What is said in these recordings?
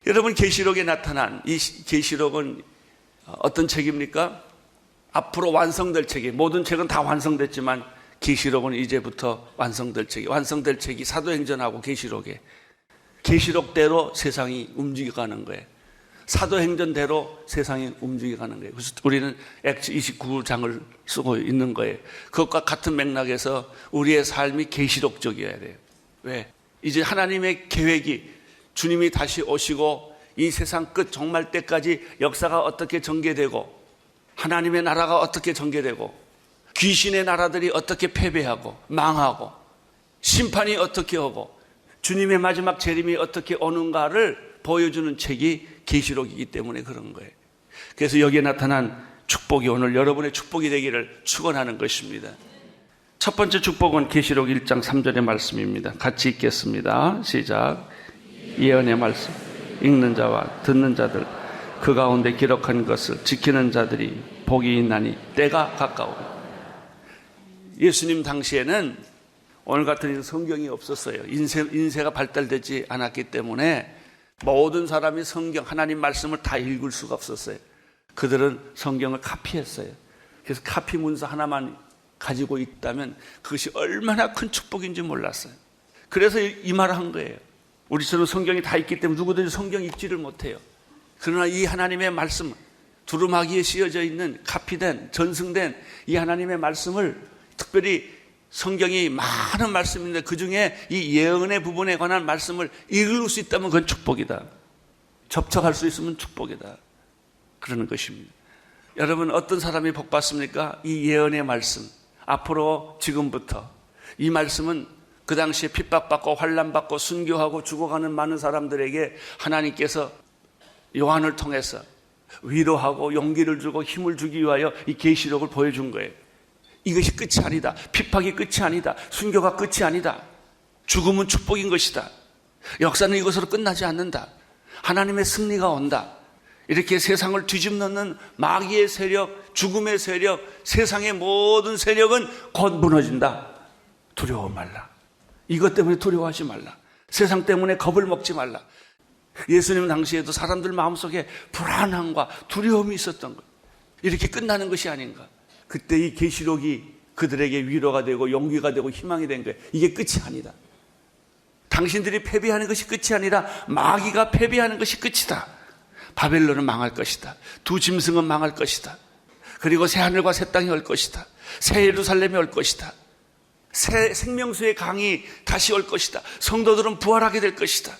여러분, 계시록에 나타난 이 계시록은 어떤 책입니까? 앞으로 완성될 책이, 모든 책은 다 완성됐지만 계시록은 이제부터 완성될 책이 사도행전하고 계시록대로 세상이 움직여가는 거예요. 사도행전대로 세상이 움직여가는 거예요. 그래서 우리는 액트 29장을 쓰고 있는 거예요. 그것과 같은 맥락에서 우리의 삶이 계시록적이어야 돼요. 왜? 이제 하나님의 계획이, 주님이 다시 오시고 이 세상 끝 종말 때까지 역사가 어떻게 전개되고, 하나님의 나라가 어떻게 전개되고, 귀신의 나라들이 어떻게 패배하고 망하고, 심판이 어떻게 오고, 주님의 마지막 재림이 어떻게 오는가를 보여주는 책이 계시록이기 때문에 그런 거예요. 그래서 여기에 나타난 축복이 오늘 여러분의 축복이 되기를 축원하는 것입니다. 첫 번째 축복은 계시록 1장 3절의 말씀입니다. 같이 읽겠습니다. 시작. 예언의 말씀 읽는 자와 듣는 자들, 그 가운데 기록한 것을 지키는 자들이 복이 있나니 때가 가까우다. 예수님 당시에는 오늘 같은 성경이 없었어요. 인쇄가 발달되지 않았기 때문에 모든 사람이 성경, 하나님 말씀을 다 읽을 수가 없었어요. 그들은 성경을 카피했어요. 그래서 카피 문서 하나만 가지고 있다면 그것이 얼마나 큰 축복인지 몰랐어요. 그래서 이 말을 한 거예요. 우리처럼 성경이 다 있기 때문에 누구든지 성경 읽지를 못해요. 그러나 이 하나님의 말씀, 두루마기에 씌어져 있는 카피된, 전승된 이 하나님의 말씀을, 특별히 성경이 많은 말씀인데 그 중에 이 예언의 부분에 관한 말씀을 읽을 수 있다면 그건 축복이다. 접촉할 수 있으면 축복이다. 그러는 것입니다. 여러분, 어떤 사람이 복 받습니까? 이 예언의 말씀, 앞으로 지금부터 이 말씀은 그 당시에 핍박받고 환난받고 순교하고 죽어가는 많은 사람들에게 하나님께서 요한을 통해서 위로하고 용기를 주고 힘을 주기 위하여 이 계시록을 보여준 거예요. 이것이 끝이 아니다. 핍박이 끝이 아니다. 순교가 끝이 아니다. 죽음은 축복인 것이다. 역사는 이것으로 끝나지 않는다. 하나님의 승리가 온다. 이렇게 세상을 뒤집는 마귀의 세력, 죽음의 세력, 세상의 모든 세력은 곧 무너진다. 두려워 말라. 이것 때문에 두려워하지 말라. 세상 때문에 겁을 먹지 말라. 예수님 당시에도 사람들 마음속에 불안함과 두려움이 있었던 것. 이렇게 끝나는 것이 아닌가. 그때 이 계시록이 그들에게 위로가 되고 용기가 되고 희망이 된 거예요. 이게 끝이 아니다. 당신들이 패배하는 것이 끝이 아니라 마귀가 패배하는 것이 끝이다. 바벨론은 망할 것이다. 두 짐승은 망할 것이다. 그리고 새 하늘과 새 땅이 올 것이다. 새 예루살렘이 올 것이다. 새 생명수의 강이 다시 올 것이다. 성도들은 부활하게 될 것이다.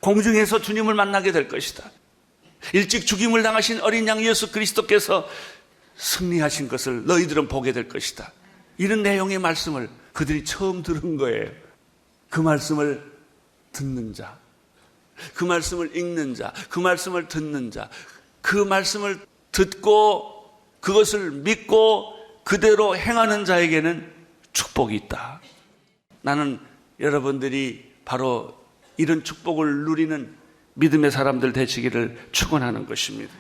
공중에서 주님을 만나게 될 것이다. 일찍 죽임을 당하신 어린 양 예수 그리스도께서 승리하신 것을 너희들은 보게 될 것이다. 이런 내용의 말씀을 그들이 처음 들은 거예요. 그 말씀을 듣는 자, 그 말씀을 읽는 자, 그 말씀을 듣는 자, 그 말씀을 듣고 그것을 믿고 그대로 행하는 자에게는 축복이 있다. 나는 여러분들이 바로 이런 축복을 누리는 믿음의 사람들 되시기를 축원하는 것입니다.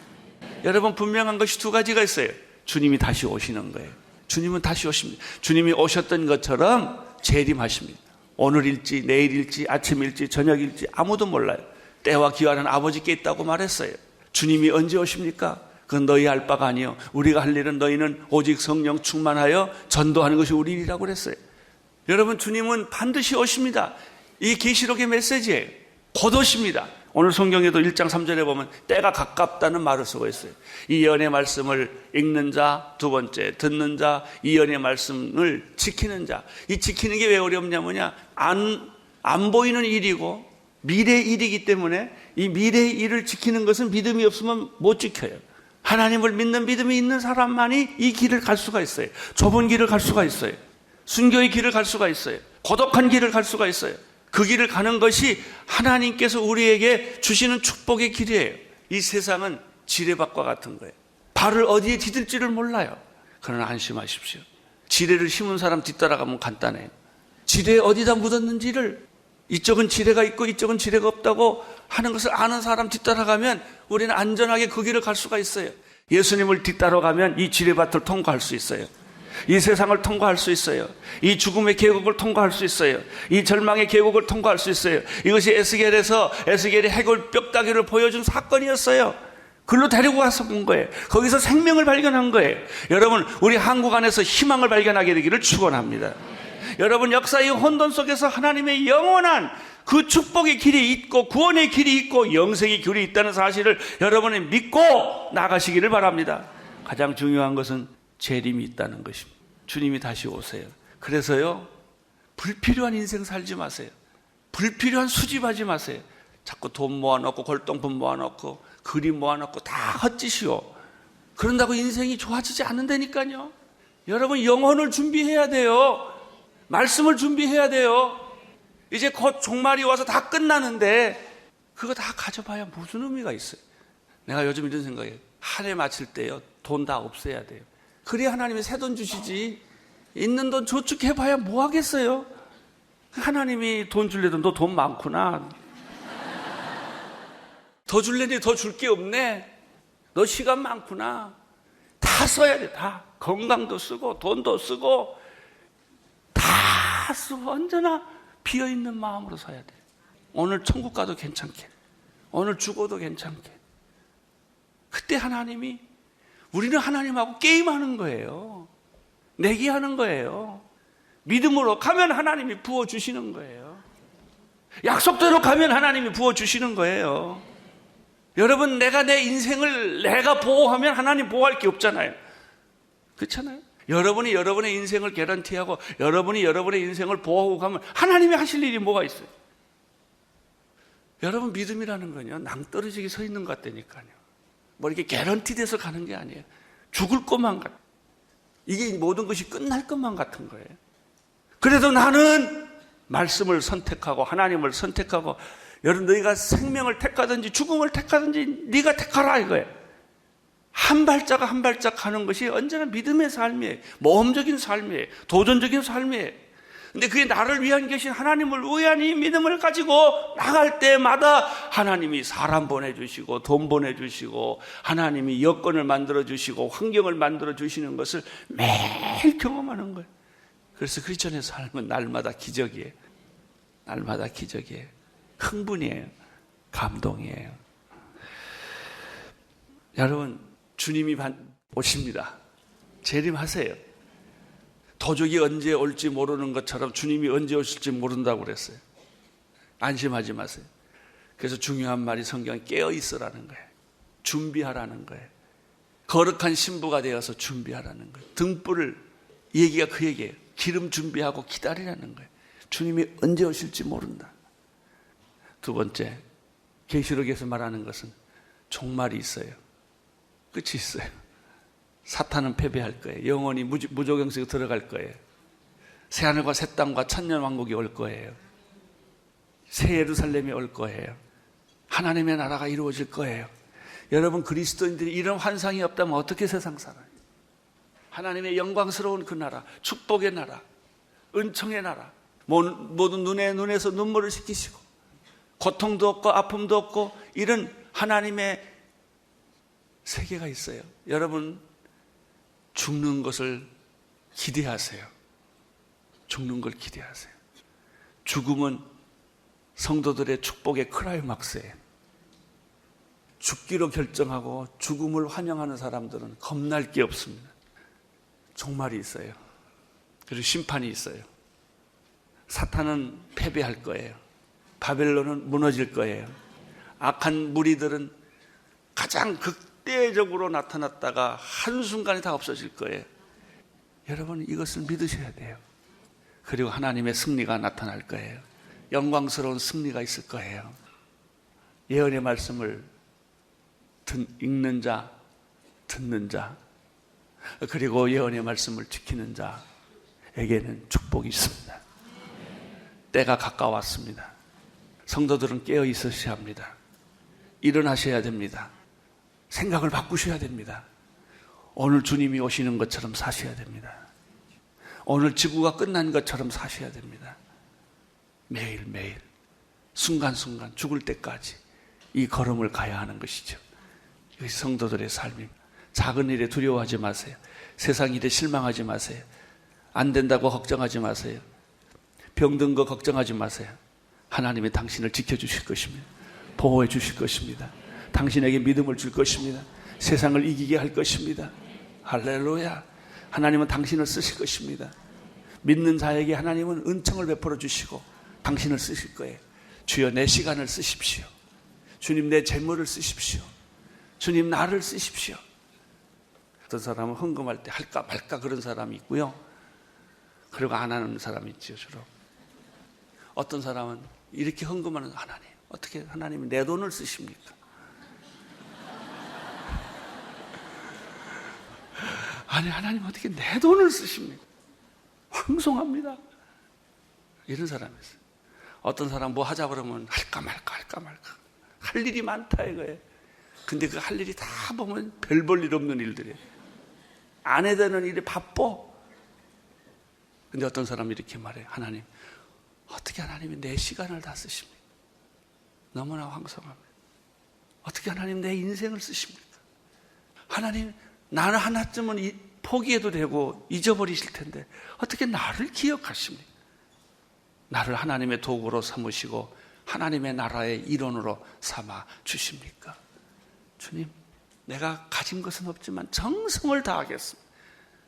여러분, 분명한 것이 두 가지가 있어요. 주님이 다시 오시는 거예요. 주님은 다시 오십니다. 주님이 오셨던 것처럼 재림하십니다. 오늘일지 내일일지 아침일지 저녁일지 아무도 몰라요. 때와 기한은 아버지께 있다고 말했어요. 주님이 언제 오십니까? 그건 너희 알 바가 아니요. 우리가 할 일은 너희는 오직 성령 충만하여 전도하는 것이 우리 일이라고 그랬어요. 여러분, 주님은 반드시 오십니다. 이 계시록의 메시지예요. 곧 오십니다. 오늘 성경에도 1장 3절에 보면 때가 가깝다는 말을 쓰고 있어요. 이 예언의 말씀을 읽는 자, 두 번째 듣는 자, 이 예언의 말씀을 지키는 자. 이 지키는 게 왜 어렵냐면요, 안 보이는 일이고 미래의 일이기 때문에 이 미래의 일을 지키는 것은 믿음이 없으면 못 지켜요. 하나님을 믿는 믿음이 있는 사람만이 이 길을 갈 수가 있어요. 좁은 길을 갈 수가 있어요. 순교의 길을 갈 수가 있어요. 고독한 길을 갈 수가 있어요. 그 길을 가는 것이 하나님께서 우리에게 주시는 축복의 길이에요. 이 세상은 지뢰밭과 같은 거예요. 발을 어디에 디딜지를 몰라요. 그러나 안심하십시오. 지뢰를 심은 사람 뒤따라가면 간단해요. 지뢰에 어디다 묻었는지를, 이쪽은 지뢰가 있고 이쪽은 지뢰가 없다고 하는 것을 아는 사람 뒤따라가면 우리는 안전하게 그 길을 갈 수가 있어요. 예수님을 뒤따라가면 이 지뢰밭을 통과할 수 있어요. 이 세상을 통과할 수 있어요. 이 죽음의 계곡을 통과할 수 있어요. 이 절망의 계곡을 통과할 수 있어요. 이것이 에스겔이 해골 뼈다귀를 보여준 사건이었어요. 글로 데리고 가서 본 거예요. 거기서 생명을 발견한 거예요. 여러분, 우리 한국 안에서 희망을 발견하게 되기를 축원합니다. 여러분, 역사의 혼돈 속에서 하나님의 영원한 그 축복의 길이 있고 구원의 길이 있고 영생의 길이 있다는 사실을 여러분이 믿고 나가시기를 바랍니다. 가장 중요한 것은 재림이 있다는 것입니다. 주님이 다시 오세요. 그래서요, 불필요한 인생 살지 마세요. 불필요한 수집하지 마세요. 자꾸 돈 모아놓고 골동품 모아놓고 그림 모아놓고 다 헛짓이요. 그런다고 인생이 좋아지지 않는다니까요. 여러분, 영혼을 준비해야 돼요. 말씀을 준비해야 돼요. 이제 곧 종말이 와서 다 끝나는데 그거 다 가져봐야 무슨 의미가 있어요. 내가 요즘 이런 생각이에요. 한 해 마칠 때요, 돈 다 없애야 돼요. 그래야 하나님이 새 돈 주시지. 있는 돈 저축해봐야 뭐 하겠어요. 하나님이 돈 줄래도 너 돈 많구나. 더 줄래니 더 줄 게 없네. 너 시간 많구나. 다 써야 돼. 다. 건강도 쓰고 돈도 쓰고 다 쓰고 언제나 비어있는 마음으로 살아야 돼. 오늘 천국 가도 괜찮게, 오늘 죽어도 괜찮게. 그때 하나님이, 우리는 하나님하고 게임하는 거예요. 내기하는 거예요. 믿음으로 가면 하나님이 부어주시는 거예요. 약속대로 가면 하나님이 부어주시는 거예요. 여러분, 내가 내 인생을 내가 보호하면 하나님 보호할 게 없잖아요. 그렇잖아요. 여러분이 여러분의 인생을 개런티하고 여러분이 여러분의 인생을 보호하고 가면 하나님이 하실 일이 뭐가 있어요? 여러분, 믿음이라는 건요, 낭떠러지게 서 있는 것 같다니까요. 뭐 이렇게 개런티 돼서 가는 게 아니에요. 죽을 것만 같아요. 이게 모든 것이 끝날 것만 같은 거예요. 그래도 나는 말씀을 선택하고 하나님을 선택하고, 여러분, 너희가 생명을 택하든지 죽음을 택하든지 네가 택하라 이거예요. 한 발짝 한 발짝 가는 것이 언제나 믿음의 삶이에요. 모험적인 삶이에요. 도전적인 삶이에요. 근데 그게 나를 위한 계신 하나님을 의연히 믿음을 가지고 나갈 때마다 하나님이 사람 보내주시고 돈 보내주시고 하나님이 여건을 만들어주시고 환경을 만들어주시는 것을 매일 경험하는 거예요. 그래서 크리스천의 삶은 날마다 기적이에요. 날마다 기적이에요. 흥분이에요. 감동이에요. 여러분, 주님이 오십니다. 재림하세요. 도적이 언제 올지 모르는 것처럼 주님이 언제 오실지 모른다고 그랬어요. 안심하지 마세요. 그래서 중요한 말이 성경에 깨어 있으라는 거예요. 준비하라는 거예요. 거룩한 신부가 되어서 준비하라는 거예요. 등불을, 얘기가 그 얘기예요. 기름 준비하고 기다리라는 거예요. 주님이 언제 오실지 모른다. 두 번째, 계시록에서 말하는 것은 종말이 있어요. 끝이 있어요. 사탄은 패배할 거예요. 영원히 무조경색에 들어갈 거예요. 새하늘과 새 땅과 천년왕국이 올 거예요. 새 예루살렘이 올 거예요. 하나님의 나라가 이루어질 거예요. 여러분, 그리스도인들이 이런 환상이 없다면 어떻게 세상 살아요? 하나님의 영광스러운 그 나라, 축복의 나라, 은총의 나라, 모든 눈에서 눈물을 씻기시고 고통도 없고 아픔도 없고 이런 하나님의 세계가 있어요. 여러분, 죽는 것을 기대하세요. 죽는 걸 기대하세요. 죽음은 성도들의 축복의 클라이막스예요. 죽기로 결정하고 죽음을 환영하는 사람들은 겁날 게 없습니다. 종말이 있어요. 그리고 심판이 있어요. 사탄은 패배할 거예요. 바벨론은 무너질 거예요. 악한 무리들은 가장 극대적으로 나타났다가 한순간에 다 없어질 거예요. 여러분, 이것을 믿으셔야 돼요. 그리고 하나님의 승리가 나타날 거예요. 영광스러운 승리가 있을 거예요. 예언의 말씀을 읽는 자, 듣는 자, 그리고 예언의 말씀을 지키는 자에게는 축복이 있습니다. 때가 가까웠습니다. 성도들은 깨어 있으셔야 합니다. 일어나셔야 됩니다. 생각을 바꾸셔야 됩니다. 오늘 주님이 오시는 것처럼 사셔야 됩니다. 오늘 지구가 끝난 것처럼 사셔야 됩니다. 매일매일 순간순간 죽을 때까지 이 걸음을 가야 하는 것이죠. 이것이 성도들의 삶입니다. 작은 일에 두려워하지 마세요. 세상 일에 실망하지 마세요. 안 된다고 걱정하지 마세요. 병든 거 걱정하지 마세요. 하나님이 당신을 지켜주실 것입니다. 보호해 주실 것입니다. 당신에게 믿음을 줄 것입니다. 세상을 이기게 할 것입니다. 할렐루야. 하나님은 당신을 쓰실 것입니다. 믿는 자에게 하나님은 은총을 베풀어 주시고 당신을 쓰실 거예요. 주여 내 시간을 쓰십시오. 주님 내 재물을 쓰십시오. 주님 나를 쓰십시오. 어떤 사람은 헌금할 때 할까 말까 그런 사람이 있고요. 그리고 안 하는 사람이 있죠, 주로. 어떤 사람은 이렇게 헌금하는 하나님, 어떻게 하나님이 내 돈을 쓰십니까? 아니 하나님 어떻게 내 돈을 쓰십니까? 황송합니다. 이런 사람이 있어요. 어떤 사람 뭐 하자 그러면 할까 말까 할 일이 많다 이거예요. 근데 그 할 일이 다 보면 별 볼 일 없는 일들이에요. 안 해야 되는 일이 바빠. 근데 어떤 사람이 이렇게 말해요. 하나님 어떻게 하나님이 내 시간을 다 쓰십니까? 너무나 황송합니다. 어떻게 하나님 내 인생을 쓰십니까? 하나님 나는 하나쯤은 포기해도 되고 잊어버리실 텐데 어떻게 나를 기억하십니까? 나를 하나님의 도구로 삼으시고 하나님의 나라의 일원으로 삼아 주십니까? 주님, 내가 가진 것은 없지만 정성을 다하겠습니다.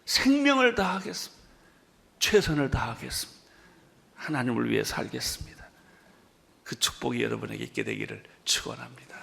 생명을 다하겠습니다. 최선을 다하겠습니다. 하나님을 위해 살겠습니다. 그 축복이 여러분에게 있게 되기를 축원합니다.